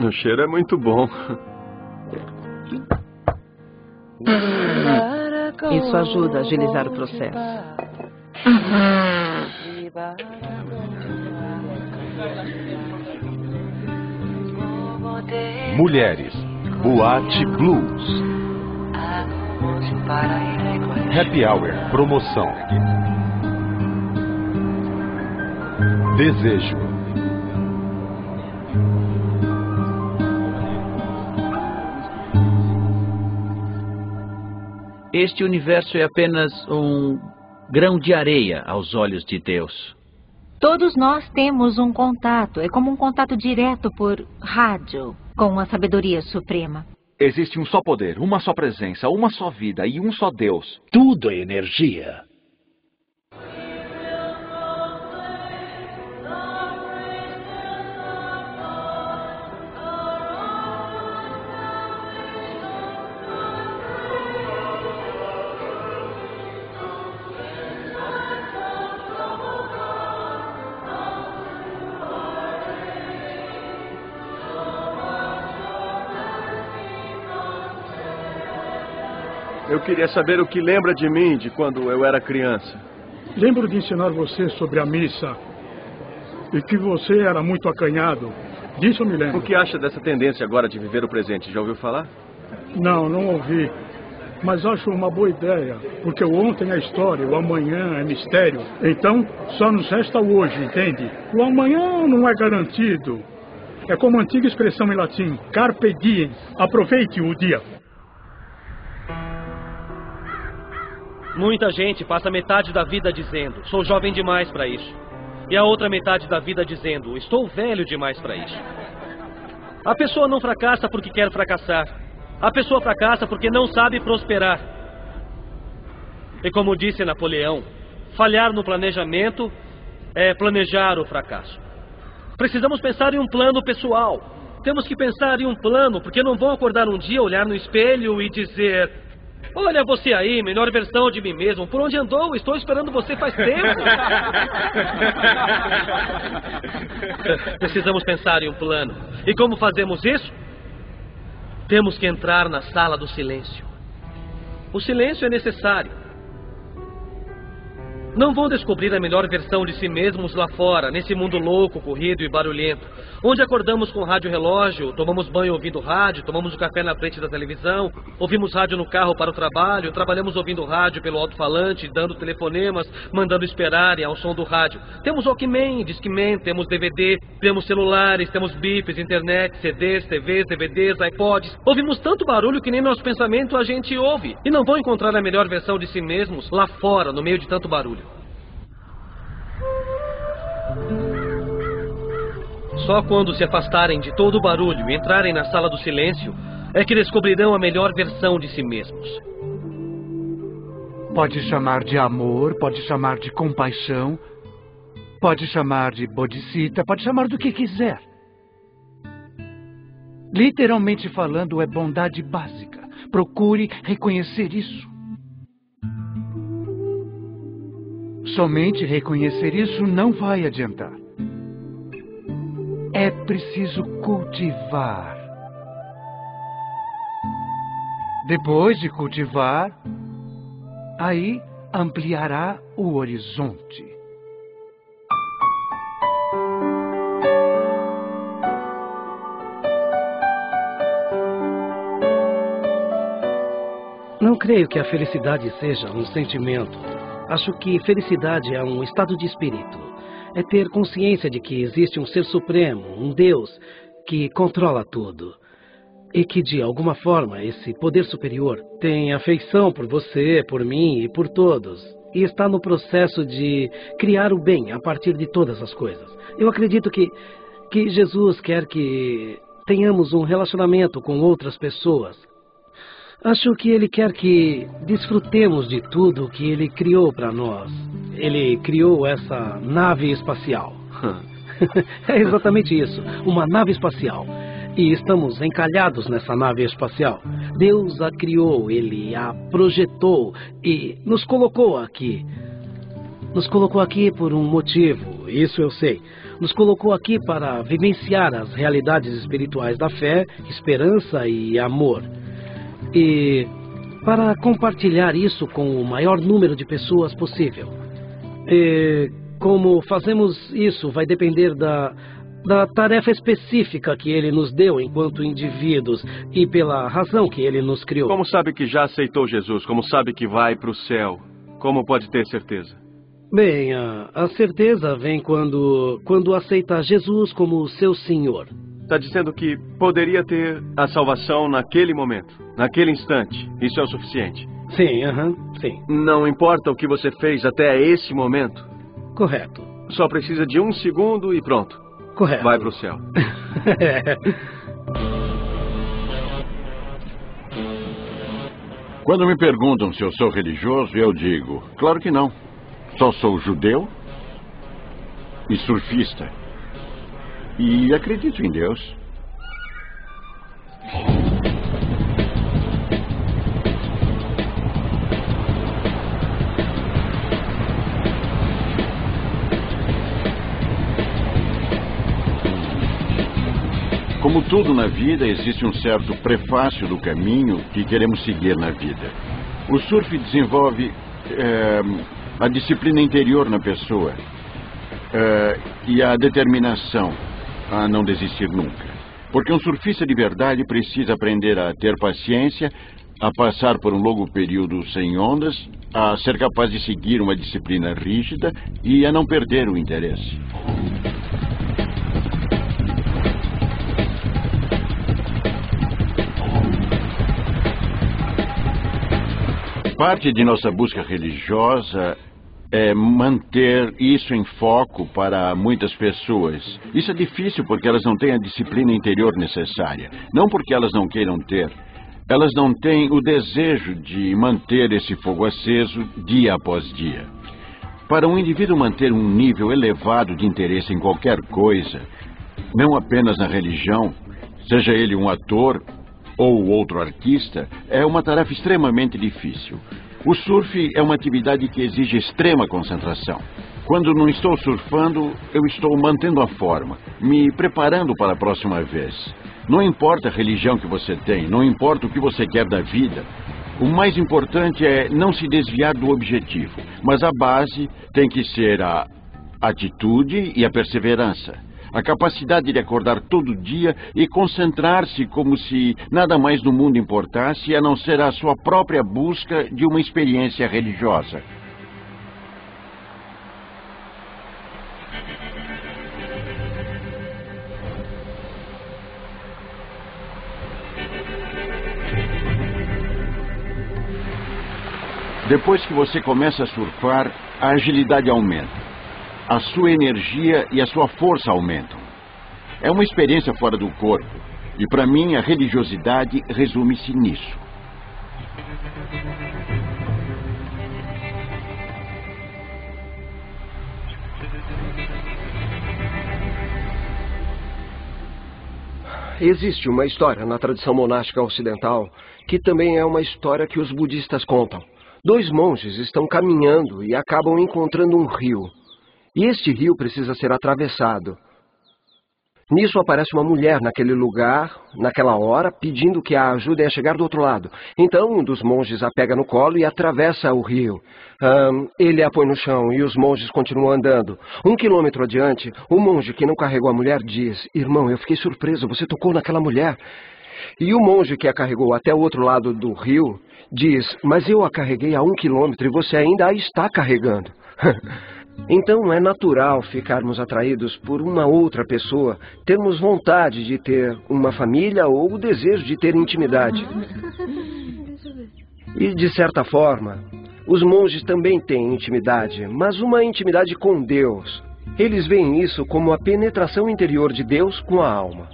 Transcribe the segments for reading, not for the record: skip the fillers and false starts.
O cheiro é muito bom. Isso ajuda a agilizar o processo. Mulheres, Boate Blues. Happy Hour, promoção. Desejo. Este universo é apenas um grão de areia aos olhos de Deus. Todos nós temos um contato. É como um contato direto por rádio com a sabedoria suprema. Existe um só poder, uma só presença, uma só vida e um só Deus. Tudo é energia. Eu queria saber o que lembra de mim de quando eu era criança. Lembro de ensinar você sobre a missa e que você era muito acanhado. Disso eu me lembro. O que acha dessa tendência agora de viver o presente? Já ouviu falar? Não ouvi. Mas acho uma boa ideia, porque o ontem é história, o amanhã é mistério. Então, só nos resta o hoje, entende? O amanhã não é garantido. É como a antiga expressão em latim, carpe diem, aproveite o dia. Muita gente passa metade da vida dizendo, sou jovem demais para isso. E a outra metade da vida dizendo, estou velho demais para isso. A pessoa não fracassa porque quer fracassar. A pessoa fracassa porque não sabe prosperar. E como disse Napoleão, falhar no planejamento é planejar o fracasso. Precisamos pensar em um plano pessoal. Temos que pensar em um plano, porque não vou acordar um dia, olhar no espelho e dizer... Olha você aí, melhor versão de mim mesmo. Por onde andou? Estou esperando você faz tempo. Precisamos pensar em um plano. E como fazemos isso? Temos que entrar na sala do silêncio. O silêncio é necessário. Não vão descobrir a melhor versão de si mesmos lá fora, nesse mundo louco, corrido e barulhento, onde acordamos com rádio relógio, tomamos banho ouvindo rádio, tomamos o café na frente da televisão, ouvimos rádio no carro para o trabalho, trabalhamos ouvindo rádio pelo alto-falante, dando telefonemas, mandando esperarem ao som do rádio. Temos Walkman, Discman, temos DVD, temos celulares, temos bifes, internet, CDs, TVs, DVDs, iPods. Ouvimos tanto barulho que nem nosso pensamento a gente ouve. E não vão encontrar a melhor versão de si mesmos lá fora, no meio de tanto barulho. Só quando se afastarem de todo o barulho e entrarem na sala do silêncio é que descobrirão a melhor versão de si mesmos. Pode chamar de amor, pode chamar de compaixão, pode chamar de bodhisattva, pode chamar do que quiser. Literalmente falando, é bondade básica. Procure reconhecer isso. Somente reconhecer isso não vai adiantar. É preciso cultivar. Depois de cultivar, aí ampliará o horizonte. Não creio que a felicidade seja um sentimento. Acho que felicidade é um estado de espírito. É ter consciência de que existe um ser supremo, um Deus, que controla tudo. E que, de alguma forma, esse poder superior tem afeição por você, por mim e por todos. E está no processo de criar o bem a partir de todas as coisas. Eu acredito que Jesus quer que tenhamos um relacionamento com outras pessoas. Acho que Ele quer que desfrutemos de tudo que Ele criou para nós. Ele criou essa nave espacial. É exatamente isso, uma nave espacial. E estamos encalhados nessa nave espacial. Deus a criou, Ele a projetou e nos colocou aqui. Nos colocou aqui por um motivo, isso eu sei. nos colocou aqui para vivenciar as realidades espirituais da fé, esperança e amor. E para compartilhar isso com o maior número de pessoas possível. E como fazemos isso vai depender da tarefa específica que ele nos deu enquanto indivíduos e pela razão que ele nos criou. Como sabe que já aceitou Jesus? Como sabe que vai para o céu? Como pode ter certeza? Bem, a certeza vem quando aceita Jesus como seu Senhor. Está dizendo que poderia ter a salvação naquele momento, naquele instante. Isso é o suficiente? Sim, sim. Não importa o que você fez até esse momento? Correto. Só precisa de 1 segundo e pronto. Correto. Vai para o céu. Quando me perguntam se eu sou religioso, eu digo, claro que não. Só sou judeu e surfista. E acredito em Deus. Como tudo na vida, existe um certo prefácio do caminho que queremos seguir na vida. O surf desenvolve a disciplina interior na pessoa e a determinação a não desistir nunca. Porque um surfista de verdade precisa aprender a ter paciência, a passar por um longo período sem ondas, a ser capaz de seguir uma disciplina rígida e a não perder o interesse. Parte de nossa busca religiosa é manter isso em foco para muitas pessoas. Isso é difícil porque elas não têm a disciplina interior necessária. Não porque elas não queiram ter. Elas não têm o desejo de manter esse fogo aceso dia após dia. Para um indivíduo manter um nível elevado de interesse em qualquer coisa, não apenas na religião, seja ele um ator ou outro artista, é uma tarefa extremamente difícil. O surf é uma atividade que exige extrema concentração. Quando não estou surfando, eu estou mantendo a forma, me preparando para a próxima vez. Não importa a religião que você tem, não importa o que você quer da vida. O mais importante é não se desviar do objetivo, mas a base tem que ser a atitude e a perseverança. A capacidade de acordar todo dia e concentrar-se como se nada mais no mundo importasse a não ser a sua própria busca de uma experiência religiosa. Depois que você começa a surfar, a agilidade aumenta. A sua energia e a sua força aumentam. É uma experiência fora do corpo. E para mim, a religiosidade resume-se nisso. Existe uma história na tradição monástica ocidental que também é uma história que os budistas contam. 2 monges estão caminhando e acabam encontrando um rio. E este rio precisa ser atravessado. Nisso aparece uma mulher naquele lugar, naquela hora, pedindo que a ajudem a chegar do outro lado. Então, um dos monges a pega no colo e atravessa o rio. Ele a põe no chão e os monges continuam andando. 1 quilômetro adiante, o monge que não carregou a mulher diz: "Irmão, eu fiquei surpreso, você tocou naquela mulher." E o monge que a carregou até o outro lado do rio diz: "Mas eu a carreguei a 1 quilômetro e você ainda a está carregando." Então é natural ficarmos atraídos por uma outra pessoa, termos vontade de ter uma família ou o desejo de ter intimidade. E de certa forma, os monges também têm intimidade, mas uma intimidade com Deus. Eles veem isso como a penetração interior de Deus com a alma.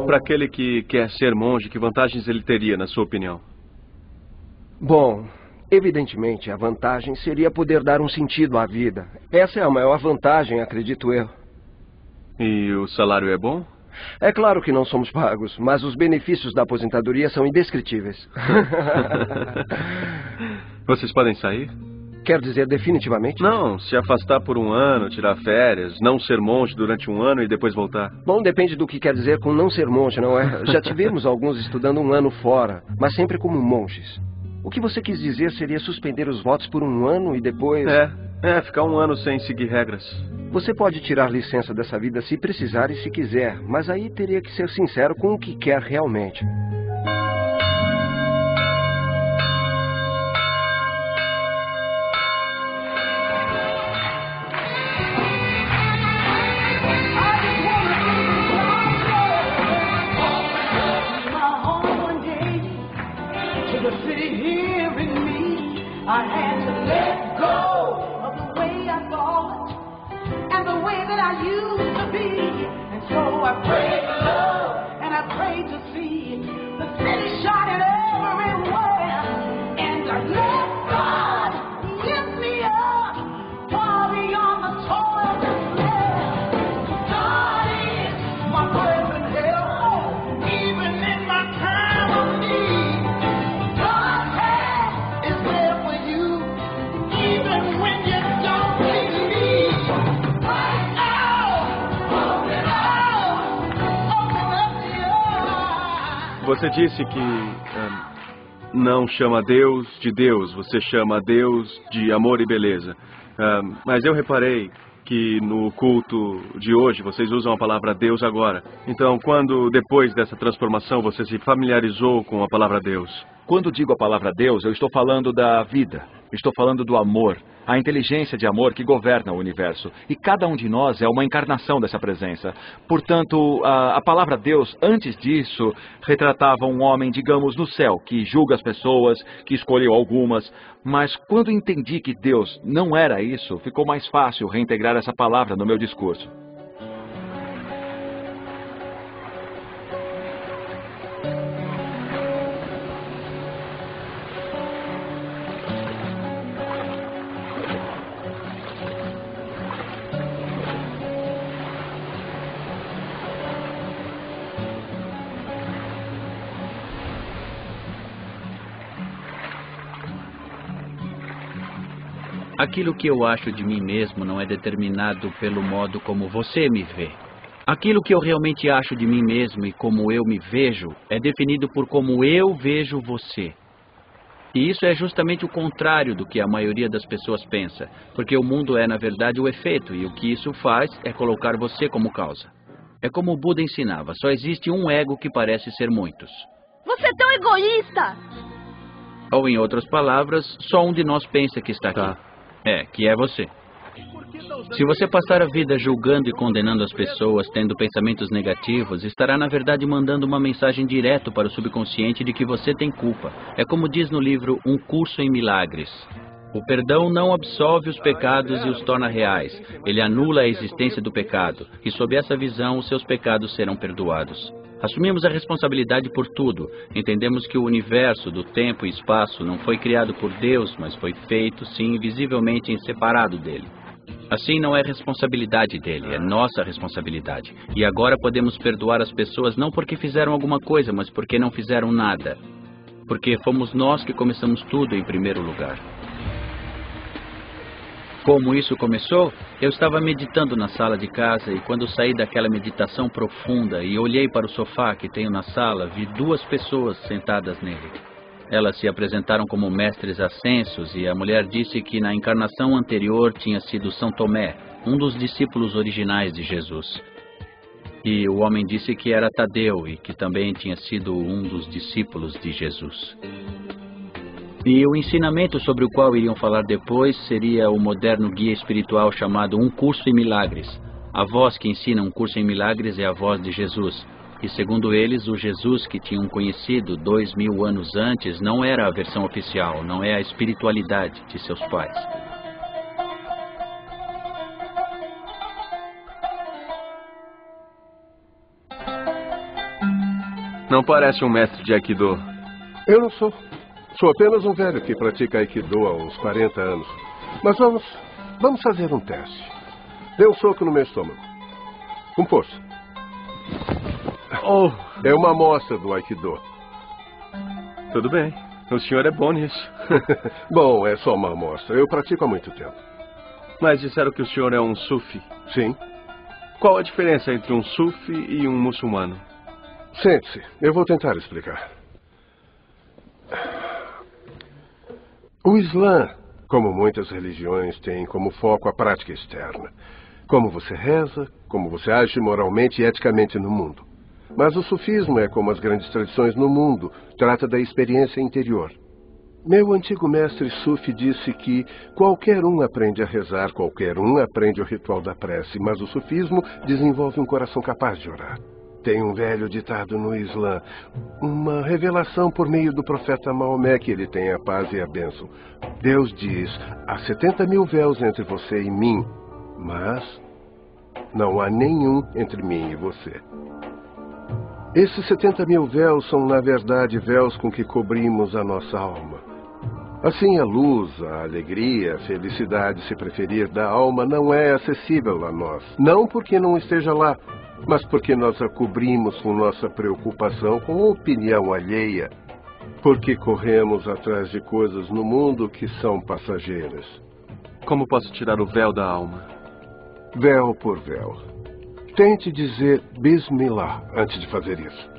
Para aquele que quer ser monge, que vantagens ele teria, na sua opinião? Bom, evidentemente, a vantagem seria poder dar um sentido à vida. Essa é a maior vantagem, acredito eu. E o salário é bom? É claro que não somos pagos, mas os benefícios da aposentadoria são indescritíveis. Vocês podem sair? Quer dizer definitivamente? Não, se afastar por um ano, tirar férias, não ser monge durante um ano e depois voltar. Bom, depende do que quer dizer com não ser monge, não é? Já tivemos alguns estudando um ano fora, mas sempre como monges. O que você quis dizer seria suspender os votos por um ano e depois... ficar um ano sem seguir regras. Você pode tirar licença dessa vida se precisar e se quiser, mas aí teria que ser sincero com o que quer realmente. I had to let go of the way I thought and the way that I used to be. And so I prayed for love and I prayed to see the city shining everywhere. And I let God lift me up far beyond the toil that's left. God is my present help, even in my time of need. God's hand is there for you, even when you don't believe. Right now, open up the eyes. Você disse que não chama Deus de Deus, você chama Deus de amor e beleza. Mas eu reparei que no culto de hoje vocês usam a palavra Deus agora. Então, quando depois dessa transformação você se familiarizou com a palavra Deus? Quando digo a palavra Deus, eu estou falando da vida, estou falando do amor, a inteligência de amor que governa o universo. E cada um de nós é uma encarnação dessa presença. Portanto, a palavra Deus, antes disso, retratava um homem, digamos, no céu, que julga as pessoas, que escolheu algumas. Mas quando entendi que Deus não era isso, ficou mais fácil reintegrar essa palavra no meu discurso. Aquilo que eu acho de mim mesmo não é determinado pelo modo como você me vê. Aquilo que eu realmente acho de mim mesmo e como eu me vejo é definido por como eu vejo você. E isso é justamente o contrário do que a maioria das pessoas pensa, porque o mundo é, na verdade, o efeito, e o que isso faz é colocar você como causa. É como o Buda ensinava, só existe um ego que parece ser muitos. Você é tão egoísta! Ou, em outras palavras, só um de nós pensa que está aqui. Que é você. Se você passar a vida julgando e condenando as pessoas, tendo pensamentos negativos, estará na verdade mandando uma mensagem direto para o subconsciente de que você tem culpa. É como diz no livro Um Curso em Milagres. O perdão não absolve os pecados e os torna reais. Ele anula a existência do pecado. E sob essa visão, os seus pecados serão perdoados. Assumimos a responsabilidade por tudo. Entendemos que o universo do tempo e espaço não foi criado por Deus, mas foi feito, sim, visivelmente separado dele. Assim, não é responsabilidade dele, é nossa responsabilidade. E agora podemos perdoar as pessoas não porque fizeram alguma coisa, mas porque não fizeram nada. Porque fomos nós que começamos tudo em primeiro lugar. Como isso começou? Eu estava meditando na sala de casa e quando saí daquela meditação profunda e olhei para o sofá que tenho na sala, vi duas pessoas sentadas nele. Elas se apresentaram como mestres ascensos e a mulher disse que na encarnação anterior tinha sido São Tomé, um dos discípulos originais de Jesus. E o homem disse que era Tadeu e que também tinha sido um dos discípulos de Jesus. E o ensinamento sobre o qual iriam falar depois seria o moderno guia espiritual chamado Um Curso em Milagres. A voz que ensina Um Curso em Milagres é a voz de Jesus. E segundo eles, o Jesus que tinham conhecido 2000 anos antes não era a versão oficial, não é a espiritualidade de seus pais. Não parece um mestre de Aikido. Eu não sou. Sou apenas um velho que pratica Aikido há uns 40 anos. Mas vamos fazer um teste. Dê um soco no meu estômago. com força. Oh. É uma amostra do Aikido. Tudo bem. O senhor é bom nisso. Bom, é só uma amostra. Eu pratico há muito tempo. Mas disseram que o senhor é um sufi. Sim. Qual a diferença entre um sufi e um muçulmano? Sente-se. Eu vou tentar explicar. O Islã, como muitas religiões, tem como foco a prática externa. Como você reza, como você age moralmente e eticamente no mundo. Mas o sufismo é como as grandes tradições no mundo, trata da experiência interior. Meu antigo mestre sufi disse que qualquer um aprende a rezar, qualquer um aprende o ritual da prece, mas o sufismo desenvolve um coração capaz de orar. Tem um velho ditado no Islã, uma revelação por meio do profeta Maomé que ele tem a paz e a bênção. Deus diz, há 70 mil véus entre você e mim, mas não há nenhum entre mim e você. Esses 70 mil véus são, na verdade, véus com que cobrimos a nossa alma. Assim, a luz, a alegria, a felicidade, se preferir, da alma não é acessível a nós. Não porque não esteja lá, mas porque nós a cobrimos com nossa preocupação com a opinião alheia. Porque corremos atrás de coisas no mundo que são passageiras. Como posso tirar o véu da alma? Véu por véu. Tente dizer Bismillah antes de fazer isso.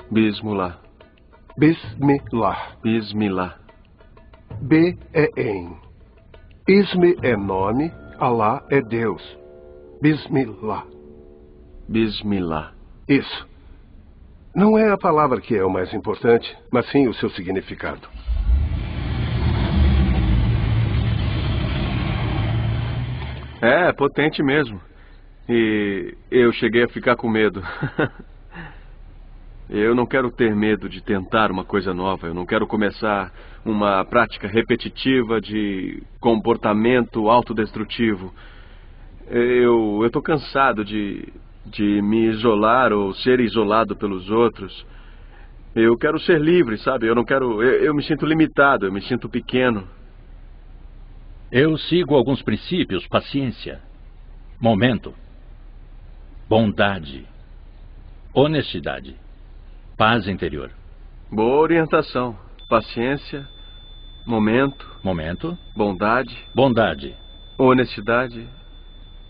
Bismillah. Bismillah. Bismillah. B é em. Isme é nome, Allah é Deus. Bismillah. Bismillah. Isso. Não é a palavra que é o mais importante, mas sim o seu significado. É, potente mesmo. E eu cheguei a ficar com medo. Eu não quero ter medo de tentar uma coisa nova. Eu não quero começar uma prática repetitiva de comportamento autodestrutivo. Eu estou cansado de me isolar ou ser isolado pelos outros. Eu quero ser livre, sabe? Eu não quero... Eu me sinto limitado, eu me sinto pequeno. Eu sigo alguns princípios: paciência, momento, bondade, honestidade, paz interior. Boa orientação. Paciência, momento, bondade, honestidade,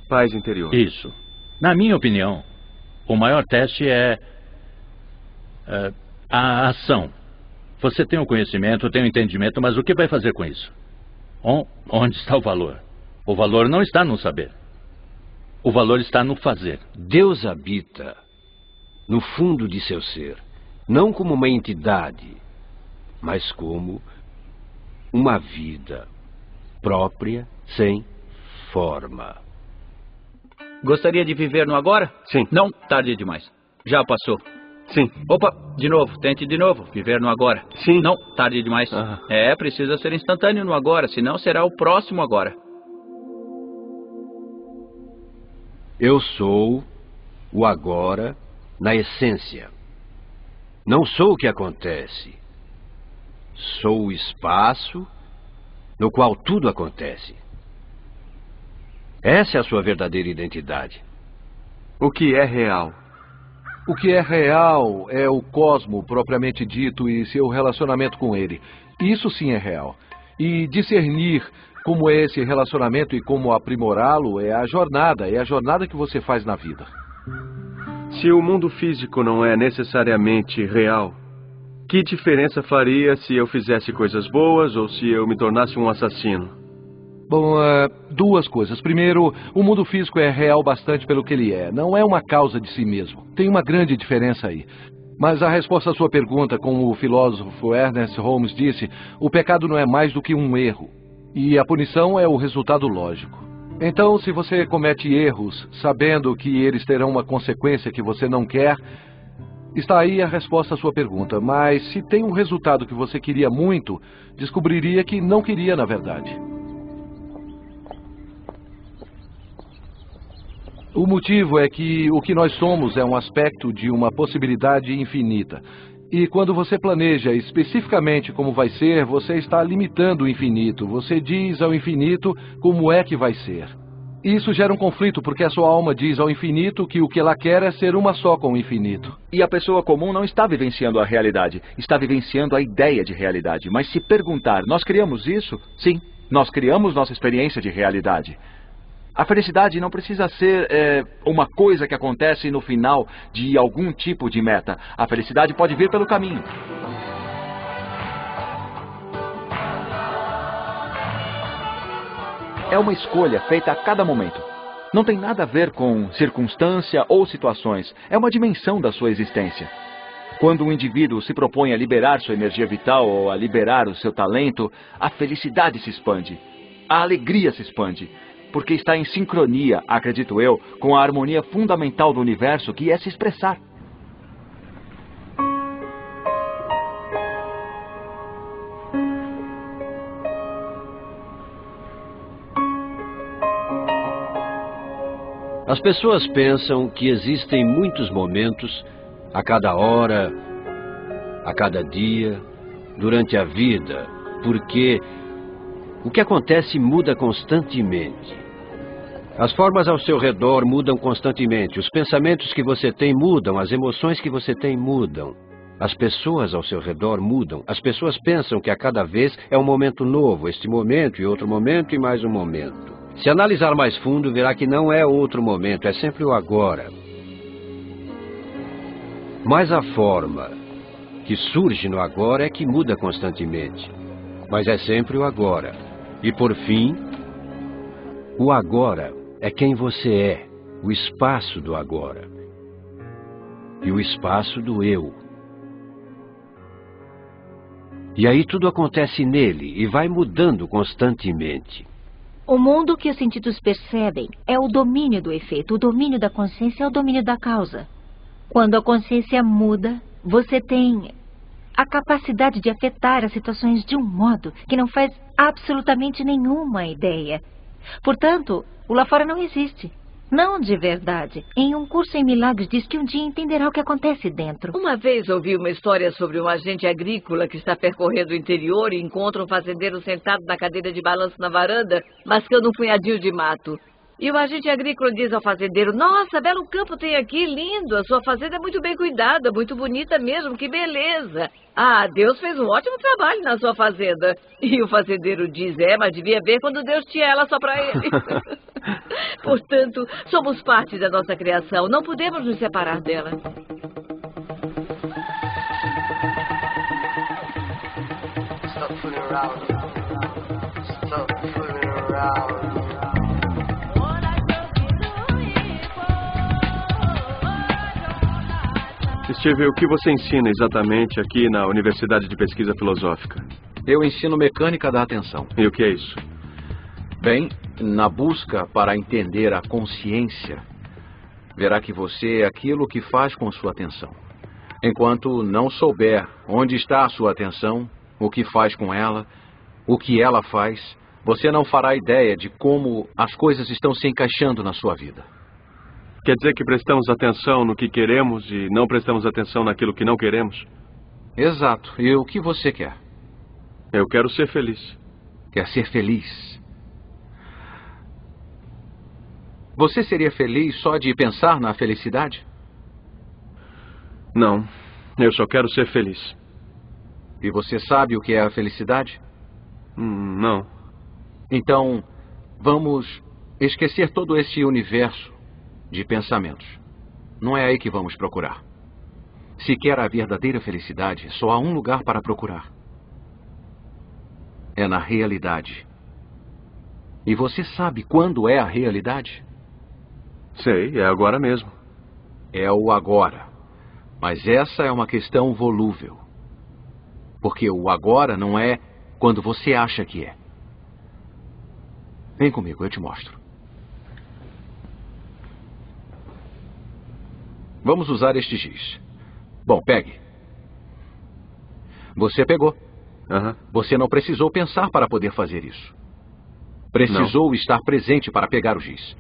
paz interior. Isso. Na minha opinião, o maior teste é a ação. Você tem o conhecimento, tem o entendimento, mas o que vai fazer com isso? Onde está o valor? O valor não está no saber. O valor está no fazer. Deus habita no fundo de seu ser, não como uma entidade, mas como uma vida própria, sem forma. Gostaria de viver no agora? Sim. Não, tarde demais. Já passou. Sim. Opa, de novo, tente de novo. Viver no agora. Sim. Não, tarde demais. Precisa ser instantâneo no agora, senão será o próximo agora. Eu sou o agora na essência. Não sou o que acontece. Sou o espaço no qual tudo acontece. Essa é a sua verdadeira identidade. O que é real? O que é real é o cosmo propriamente dito e seu relacionamento com ele. Isso sim é real. E discernir como é esse relacionamento e como aprimorá-lo é a jornada que você faz na vida. Se o mundo físico não é necessariamente real, que diferença faria se eu fizesse coisas boas ou se eu me tornasse um assassino? Bom, duas coisas. Primeiro, o mundo físico é real bastante pelo que ele é. Não é uma causa de si mesmo. Tem uma grande diferença aí. Mas a resposta à sua pergunta, como o filósofo Ernest Holmes disse, o pecado não é mais do que um erro. E a punição é o resultado lógico. Então, se você comete erros, sabendo que eles terão uma consequência que você não quer, está aí a resposta à sua pergunta. Mas se tem um resultado que você queria muito, descobriria que não queria na verdade. O motivo é que o que nós somos é um aspecto de uma possibilidade infinita. E quando você planeja especificamente como vai ser, você está limitando o infinito. Você diz ao infinito como é que vai ser. E isso gera um conflito, porque a sua alma diz ao infinito que o que ela quer é ser uma só com o infinito. E a pessoa comum não está vivenciando a realidade, está vivenciando a ideia de realidade. Mas se perguntar, nós criamos isso? Sim, nós criamos nossa experiência de realidade. A felicidade não precisa ser uma coisa que acontece no final de algum tipo de meta. A felicidade pode vir pelo caminho. É uma escolha feita a cada momento. Não tem nada a ver com circunstância ou situações. É uma dimensão da sua existência. Quando um indivíduo se propõe a liberar sua energia vital ou a liberar o seu talento, a felicidade se expande. A alegria se expande. Porque está em sincronia, acredito eu, com a harmonia fundamental do universo, que é se expressar. As pessoas pensam que existem muitos momentos, a cada hora, a cada dia, durante a vida, porque o que acontece muda constantemente. As formas ao seu redor mudam constantemente, os pensamentos que você tem mudam, as emoções que você tem mudam. As pessoas ao seu redor mudam, as pessoas pensam que a cada vez é um momento novo, este momento e outro momento e mais um momento. Se analisar mais fundo, verá que não é outro momento, é sempre o agora. Mas a forma que surge no agora é que muda constantemente. Mas é sempre o agora. E por fim, o agora é quem você é, o espaço do agora. E o espaço do eu. E aí tudo acontece nele e vai mudando constantemente. O mundo que os sentidos percebem é o domínio do efeito. O domínio da consciência é o domínio da causa. Quando a consciência muda, você tem a capacidade de afetar as situações de um modo que não faz absolutamente nenhuma ideia. Portanto, o lá fora não existe. Não de verdade. Em um curso em milagres diz que um dia entenderá o que acontece dentro. Uma vez ouvi uma história sobre um agente agrícola que está percorrendo o interior e encontra um fazendeiro sentado na cadeira de balanço na varanda, mascando um punhadinho de mato. E o agente agrícola diz ao fazendeiro: nossa, belo campo tem aqui, lindo. A sua fazenda é muito bem cuidada, muito bonita mesmo, que beleza. Ah, Deus fez um ótimo trabalho na sua fazenda. E o fazendeiro diz: mas devia ver quando Deus tinha ela só para ele. Portanto, somos parte da nossa criação, não podemos nos separar dela. Stop fooling around. Stop fooling around. Steve, o que você ensina exatamente aqui na Universidade de Pesquisa Filosófica? Eu ensino mecânica da atenção. E o que é isso? Bem, na busca para entender a consciência, verá que você é aquilo que faz com sua atenção. Enquanto não souber onde está a sua atenção, o que faz com ela, o que ela faz, você não fará ideia de como as coisas estão se encaixando na sua vida. Quer dizer que prestamos atenção no que queremos e não prestamos atenção naquilo que não queremos? Exato. E o que você quer? Eu quero ser feliz. Quer ser feliz? Você seria feliz só de pensar na felicidade? Não. Eu só quero ser feliz. E você sabe o que é a felicidade? Não. Então, vamos esquecer todo esse universo de pensamentos. Não é aí que vamos procurar. Se quer a verdadeira felicidade, só há um lugar para procurar. É na realidade. E você sabe quando é a realidade? Sei, é agora mesmo. É o agora. Mas essa é uma questão volúvel. Porque o agora não é quando você acha que é. Vem comigo, eu te mostro. Vamos usar este giz. Bom, pegue. Você pegou. Você não precisou pensar para poder fazer isso. Precisou estar presente para pegar o giz.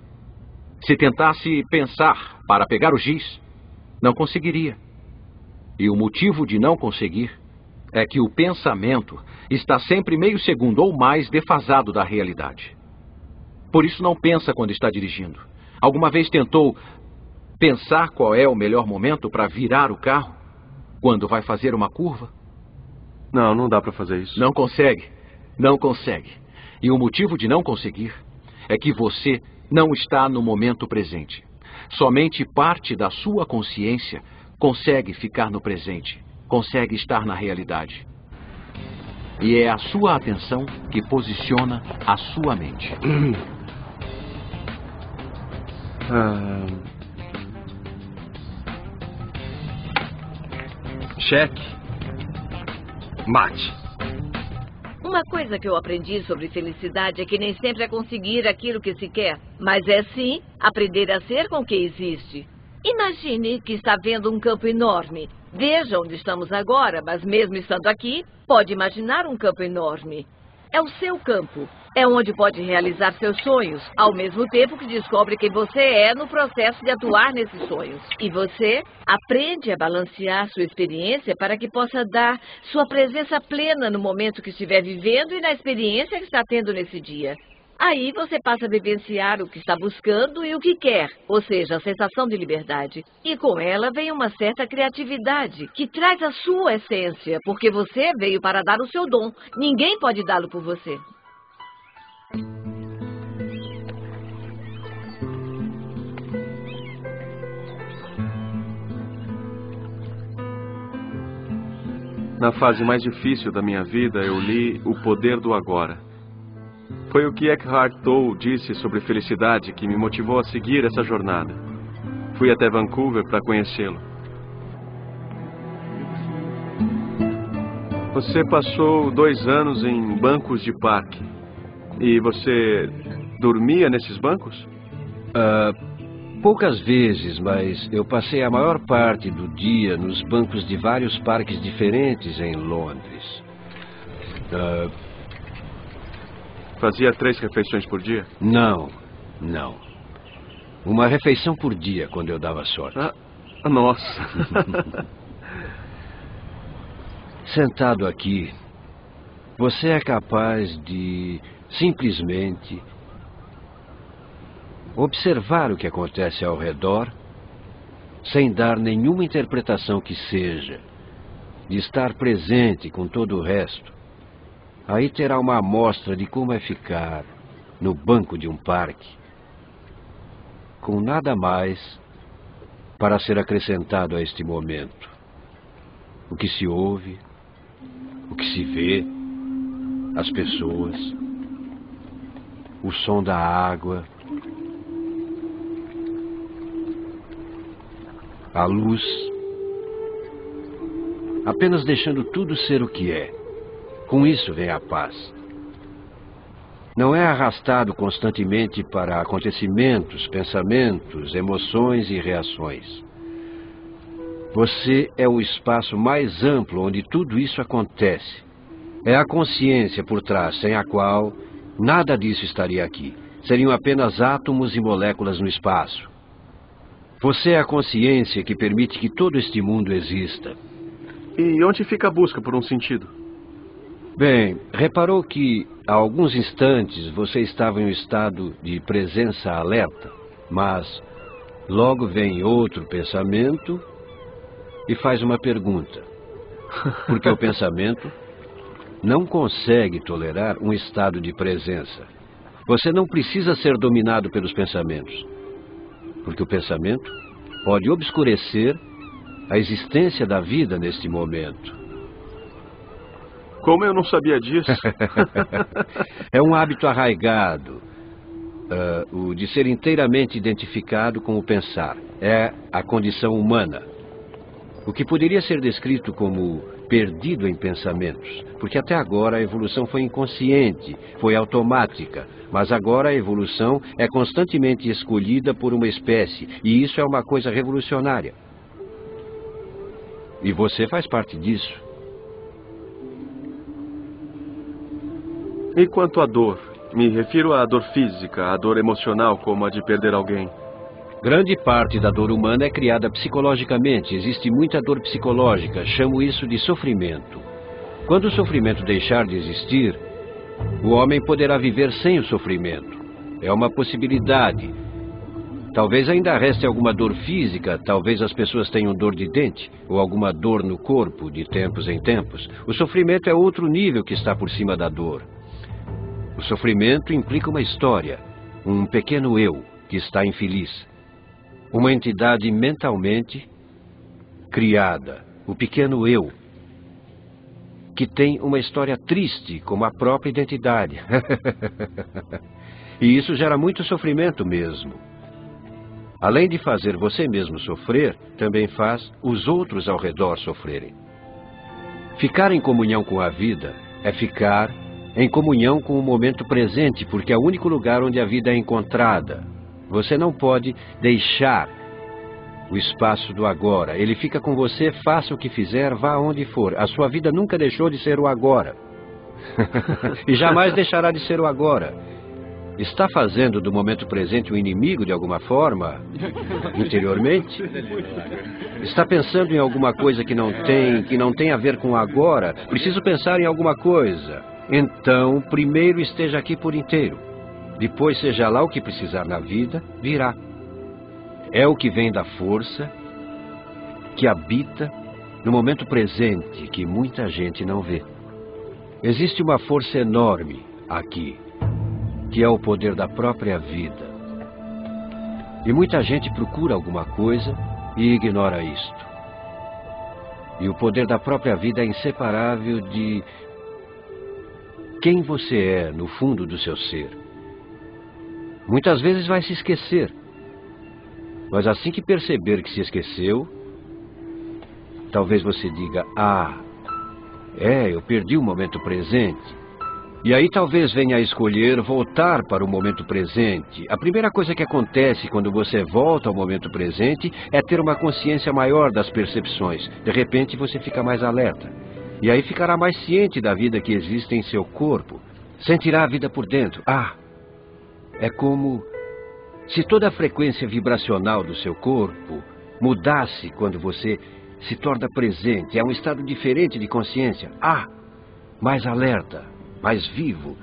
Se tentasse pensar para pegar o giz, não conseguiria. E o motivo de não conseguir é que o pensamento está sempre meio segundo ou mais defasado da realidade. Por isso não pensa quando está dirigindo. Alguma vez tentou pensar qual é o melhor momento para virar o carro? Quando vai fazer uma curva? Não, não dá para fazer isso. Não consegue. Não consegue. E o motivo de não conseguir é que você não está no momento presente. Somente parte da sua consciência consegue ficar no presente, consegue estar na realidade. E é a sua atenção que posiciona a sua mente. Cheque. Mate. Uma coisa que eu aprendi sobre felicidade é que nem sempre é conseguir aquilo que se quer, mas é sim aprender a ser com o que existe. Imagine que está vendo um campo enorme. Veja onde estamos agora, mas mesmo estando aqui, pode imaginar um campo enorme. É o seu campo. É onde pode realizar seus sonhos, ao mesmo tempo que descobre quem você é no processo de atuar nesses sonhos. E você aprende a balancear sua experiência para que possa dar sua presença plena no momento que estiver vivendo e na experiência que está tendo nesse dia. Aí você passa a vivenciar o que está buscando e o que quer, ou seja, a sensação de liberdade. E com ela vem uma certa criatividade, que traz a sua essência, porque você veio para dar o seu dom. Ninguém pode dá-lo por você. Na fase mais difícil da minha vida, eu li O Poder do Agora. Foi o que Eckhart Tolle disse sobre felicidade que me motivou a seguir essa jornada. Fui até Vancouver para conhecê-lo. Você passou 2 anos em bancos de parque. E você dormia nesses bancos? Poucas vezes, mas eu passei a maior parte do dia nos bancos de vários parques diferentes em Londres. Fazia 3 refeições por dia? Não. Uma refeição por dia, quando eu dava sorte. Nossa. Sentado aqui, você é capaz de simplesmente observar o que acontece ao redor sem dar nenhuma interpretação que seja, de estar presente com todo o resto. Aí terá uma amostra de como é ficar no banco de um parque, com nada mais para ser acrescentado a este momento. O que se ouve, o que se vê, as pessoas, o som da água, a luz, apenas deixando tudo ser o que é. Com isso vem a paz. Não é arrastado constantemente para acontecimentos, pensamentos, emoções e reações. Você é o espaço mais amplo onde tudo isso acontece. É a consciência por trás, sem a qual nada disso estaria aqui. Seriam apenas átomos e moléculas no espaço. Você é a consciência que permite que todo este mundo exista. E onde fica a busca por um sentido? Bem, reparou que há alguns instantes você estava em um estado de presença alerta, mas logo vem outro pensamento e faz uma pergunta. Porque o pensamento não consegue tolerar um estado de presença. Você não precisa ser dominado pelos pensamentos, porque o pensamento pode obscurecer a existência da vida neste momento. Como eu não sabia disso? É um hábito arraigado, o de ser inteiramente identificado com o pensar. É a condição humana. O que poderia ser descrito como perdido em pensamentos, porque até agora a evolução foi inconsciente, foi automática, mas agora a evolução é constantemente escolhida por uma espécie, e isso é uma coisa revolucionária. E você faz parte disso. E quanto à dor? Me refiro à dor física, à dor emocional, como a de perder alguém. Grande parte da dor humana é criada psicologicamente. Existe muita dor psicológica. Chamo isso de sofrimento. Quando o sofrimento deixar de existir, o homem poderá viver sem o sofrimento. É uma possibilidade. Talvez ainda reste alguma dor física, talvez as pessoas tenham dor de dente, ou alguma dor no corpo, de tempos em tempos. O sofrimento é outro nível que está por cima da dor. O sofrimento implica uma história, um pequeno eu que está infeliz. Uma entidade mentalmente criada, o pequeno eu, que tem uma história triste como a própria identidade. E isso gera muito sofrimento mesmo. Além de fazer você mesmo sofrer, também faz os outros ao redor sofrerem. Ficar em comunhão com a vida é ficar em comunhão com o momento presente, porque é o único lugar onde a vida é encontrada. Você não pode deixar o espaço do agora. Ele fica com você, faça o que fizer, vá onde for. A sua vida nunca deixou de ser o agora. E jamais deixará de ser o agora. Está fazendo do momento presente um inimigo de alguma forma, interiormente? Está pensando em alguma coisa que não tem a ver com agora? Preciso pensar em alguma coisa. Então, primeiro esteja aqui por inteiro. Depois, seja lá o que precisar na vida, virá. É o que vem da força que habita no momento presente que muita gente não vê. Existe uma força enorme aqui, que é o poder da própria vida. E muita gente procura alguma coisa e ignora isto. E o poder da própria vida é inseparável de quem você é no fundo do seu ser. Muitas vezes vai se esquecer. Mas assim que perceber que se esqueceu, talvez você diga, eu perdi o momento presente. E aí talvez venha a escolher voltar para o momento presente. A primeira coisa que acontece quando você volta ao momento presente é ter uma consciência maior das percepções. De repente você fica mais alerta. E aí ficará mais ciente da vida que existe em seu corpo. Sentirá a vida por dentro. É como se toda a frequência vibracional do seu corpo mudasse quando você se torna presente. É um estado diferente de consciência. Mais alerta, mais vivo.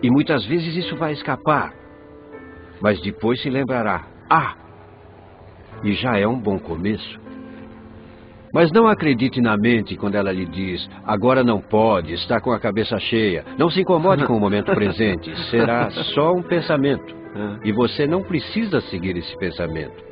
E muitas vezes isso vai escapar. Mas depois se lembrará. E já é um bom começo. Mas não acredite na mente quando ela lhe diz, agora não pode, está com a cabeça cheia. Não se incomode com o momento presente. Será só um pensamento. E você não precisa seguir esse pensamento.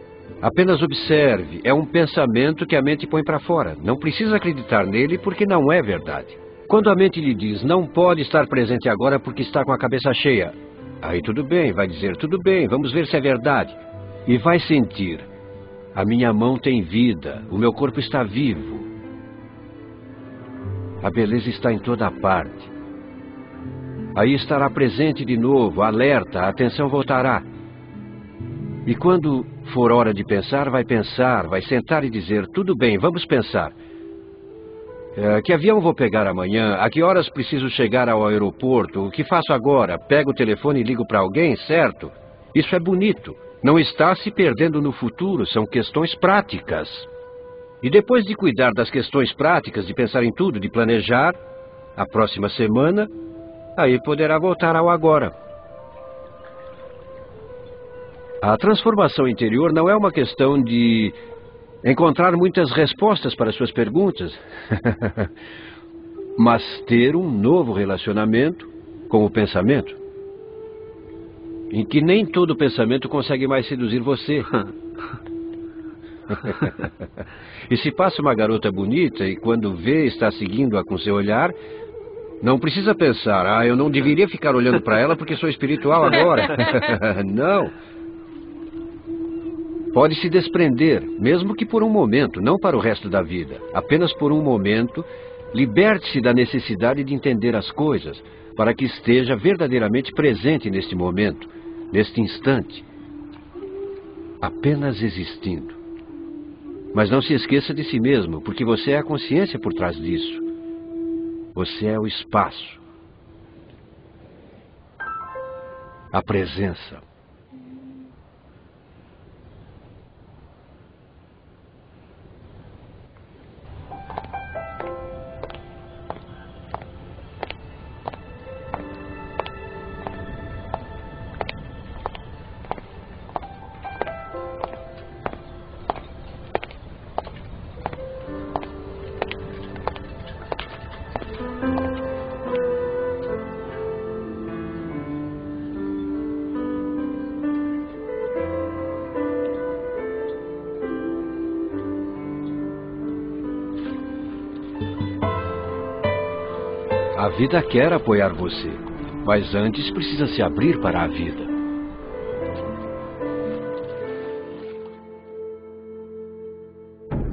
Apenas observe. É um pensamento que a mente põe para fora. Não precisa acreditar nele porque não é verdade. Quando a mente lhe diz, não pode estar presente agora porque está com a cabeça cheia. Aí tudo bem, vai dizer, tudo bem, vamos ver se é verdade. E vai sentir. A minha mão tem vida, o meu corpo está vivo. A beleza está em toda parte. Aí estará presente de novo, alerta, a atenção voltará. E quando for hora de pensar, vai sentar e dizer, tudo bem, vamos pensar. Que avião vou pegar amanhã? A que horas preciso chegar ao aeroporto? O que faço agora? Pego o telefone e ligo para alguém, certo? Isso é bonito. Não está se perdendo no futuro, são questões práticas. E depois de cuidar das questões práticas, de pensar em tudo, de planejar, a próxima semana, aí poderá voltar ao agora. A transformação interior não é uma questão de encontrar muitas respostas para suas perguntas, mas ter um novo relacionamento com o pensamento. Em que nem todo pensamento consegue mais seduzir você. E se passa uma garota bonita e quando vê está seguindo-a com seu olhar, não precisa pensar, eu não deveria ficar olhando para ela porque sou espiritual agora. Não. Pode se desprender, mesmo que por um momento, não para o resto da vida. Apenas por um momento, liberte-se da necessidade de entender as coisas, para que esteja verdadeiramente presente neste momento, neste instante, apenas existindo. Mas não se esqueça de si mesmo, porque você é a consciência por trás disso. Você é o espaço, a presença. A vida quer apoiar você, mas antes precisa se abrir para a vida.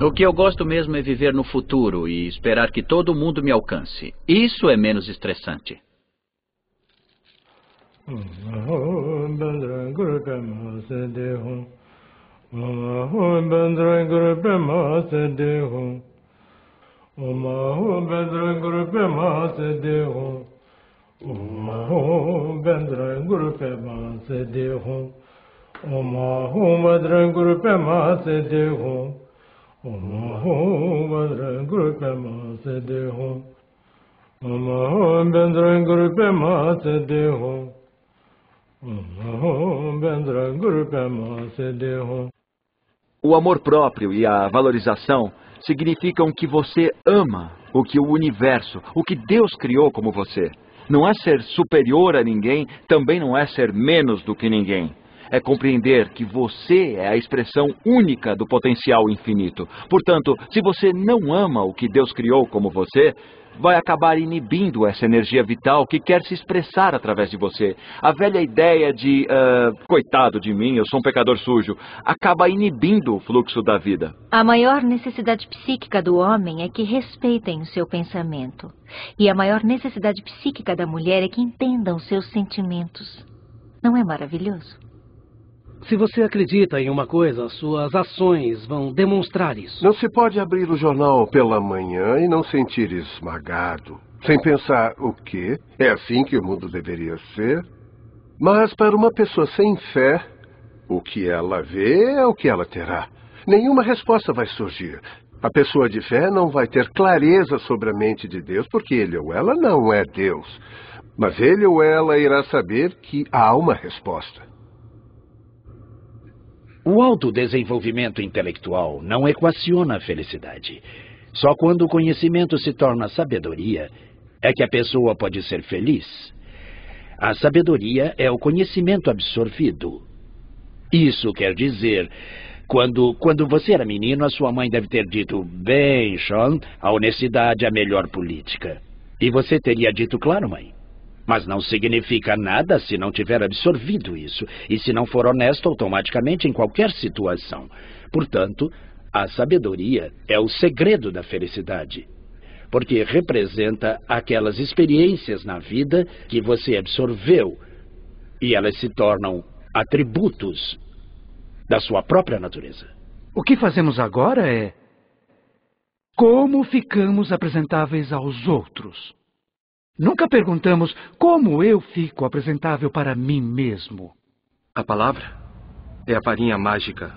O que eu gosto mesmo é viver no futuro e esperar que todo mundo me alcance. Isso é menos estressante. O amor próprio e a valorização significam que você ama o que o universo, o que Deus criou como você. Não é ser superior a ninguém, também não é ser menos do que ninguém. É compreender que você é a expressão única do potencial infinito. Portanto, se você não ama o que Deus criou como você, vai acabar inibindo essa energia vital que quer se expressar através de você. A velha ideia de, coitado de mim, eu sou um pecador sujo, acaba inibindo o fluxo da vida. A maior necessidade psíquica do homem é que respeitem o seu pensamento. E a maior necessidade psíquica da mulher é que entendam os seus sentimentos. Não é maravilhoso? Se você acredita em uma coisa, suas ações vão demonstrar isso. Não se pode abrir o jornal pela manhã e não sentir esmagado, sem pensar o quê? É assim que o mundo deveria ser? Mas para uma pessoa sem fé, o que ela vê é o que ela terá. Nenhuma resposta vai surgir. A pessoa de fé não vai ter clareza sobre a mente de Deus, porque ele ou ela não é Deus. Mas ele ou ela irá saber que há uma resposta. O autodesenvolvimento intelectual não equaciona a felicidade. Só quando o conhecimento se torna sabedoria é que a pessoa pode ser feliz. A sabedoria é o conhecimento absorvido. Isso quer dizer, quando você era menino, a sua mãe deve ter dito, bem, Sean, a honestidade é a melhor política. E você teria dito, claro, mãe. Mas não significa nada se não tiver absorvido isso. E se não for honesto automaticamente em qualquer situação. Portanto, a sabedoria é o segredo da felicidade. Porque representa aquelas experiências na vida que você absorveu. E elas se tornam atributos da sua própria natureza. O que fazemos agora é como ficamos apresentáveis aos outros. Nunca perguntamos como eu fico apresentável para mim mesmo. A palavra é a varinha mágica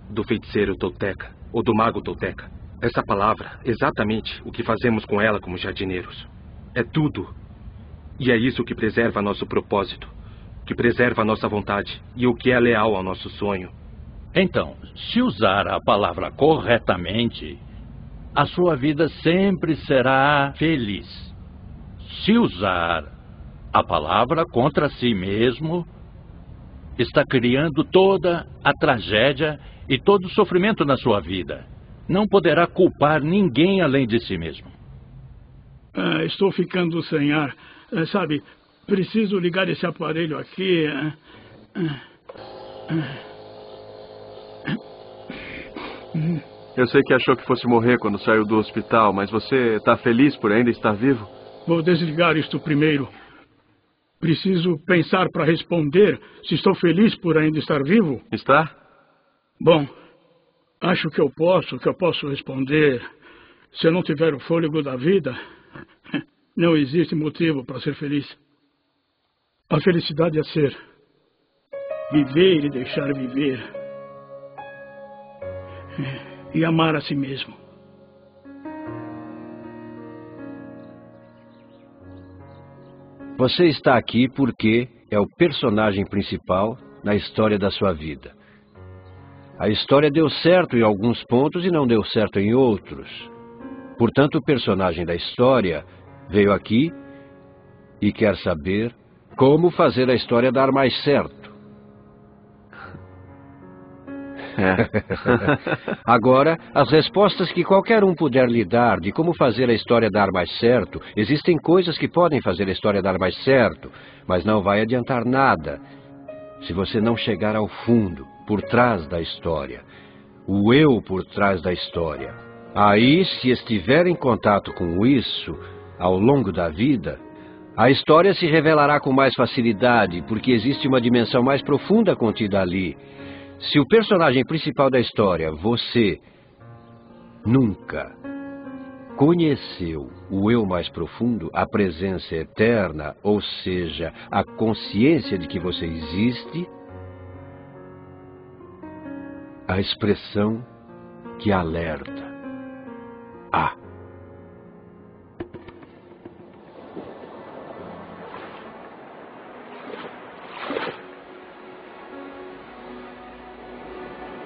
do feiticeiro tolteca, ou do mago tolteca. Essa palavra, exatamente o que fazemos com ela como jardineiros. É tudo. E é isso que preserva nosso propósito, que preserva a nossa vontade e o que é leal ao nosso sonho. Então, se usar a palavra corretamente, a sua vida sempre será feliz. Se usar a palavra contra si mesmo, está criando toda a tragédia e todo o sofrimento na sua vida. Não poderá culpar ninguém além de si mesmo. Estou ficando sem ar. Sabe, preciso ligar esse aparelho aqui. Eu sei que achou que fosse morrer quando saiu do hospital, mas você está feliz por ainda estar vivo? Vou desligar isto primeiro. Preciso pensar para responder se estou feliz por ainda estar vivo. Está? Bom, acho que eu posso responder. Se eu não tiver o fôlego da vida, não existe motivo para ser feliz. A felicidade é ser. Viver e deixar viver. E amar a si mesmo. Você está aqui porque é o personagem principal na história da sua vida. A história deu certo em alguns pontos e não deu certo em outros. Portanto, o personagem da história veio aqui e quer saber como fazer a história dar mais certo. Agora, as respostas que qualquer um puder lhe dar de como fazer a história dar mais certo, existem coisas que podem fazer a história dar mais certo, mas não vai adiantar nada se você não chegar ao fundo, por trás da história, o eu por trás da história. Aí, se estiver em contato com isso ao longo da vida, a história se revelará com mais facilidade, porque existe uma dimensão mais profunda contida ali. Se o personagem principal da história, você, nunca conheceu o eu mais profundo, a presença eterna, ou seja, a consciência de que você existe, a expressão que alerta.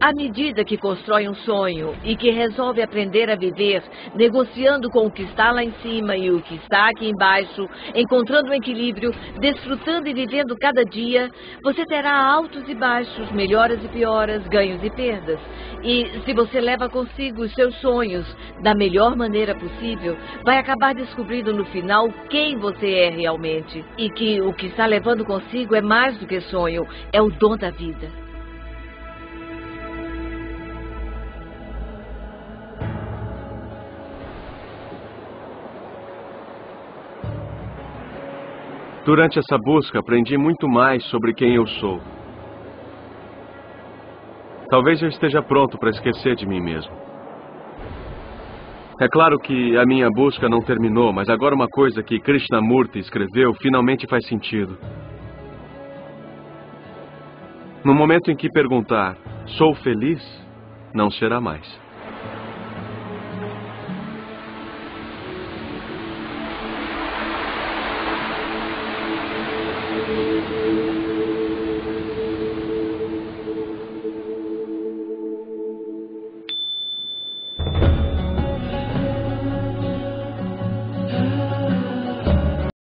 À medida que constrói um sonho e que resolve aprender a viver, negociando com o que está lá em cima e o que está aqui embaixo, encontrando um equilíbrio, desfrutando e vivendo cada dia, você terá altos e baixos, melhoras e pioras, ganhos e perdas. E se você leva consigo os seus sonhos da melhor maneira possível, vai acabar descobrindo no final quem você é realmente. E que o que está levando consigo é mais do que sonho, é o dom da vida. Durante essa busca, aprendi muito mais sobre quem eu sou. Talvez eu esteja pronto para esquecer de mim mesmo. É claro que a minha busca não terminou, mas agora uma coisa que Krishnamurti escreveu finalmente faz sentido. No momento em que perguntar, sou feliz? Não será mais.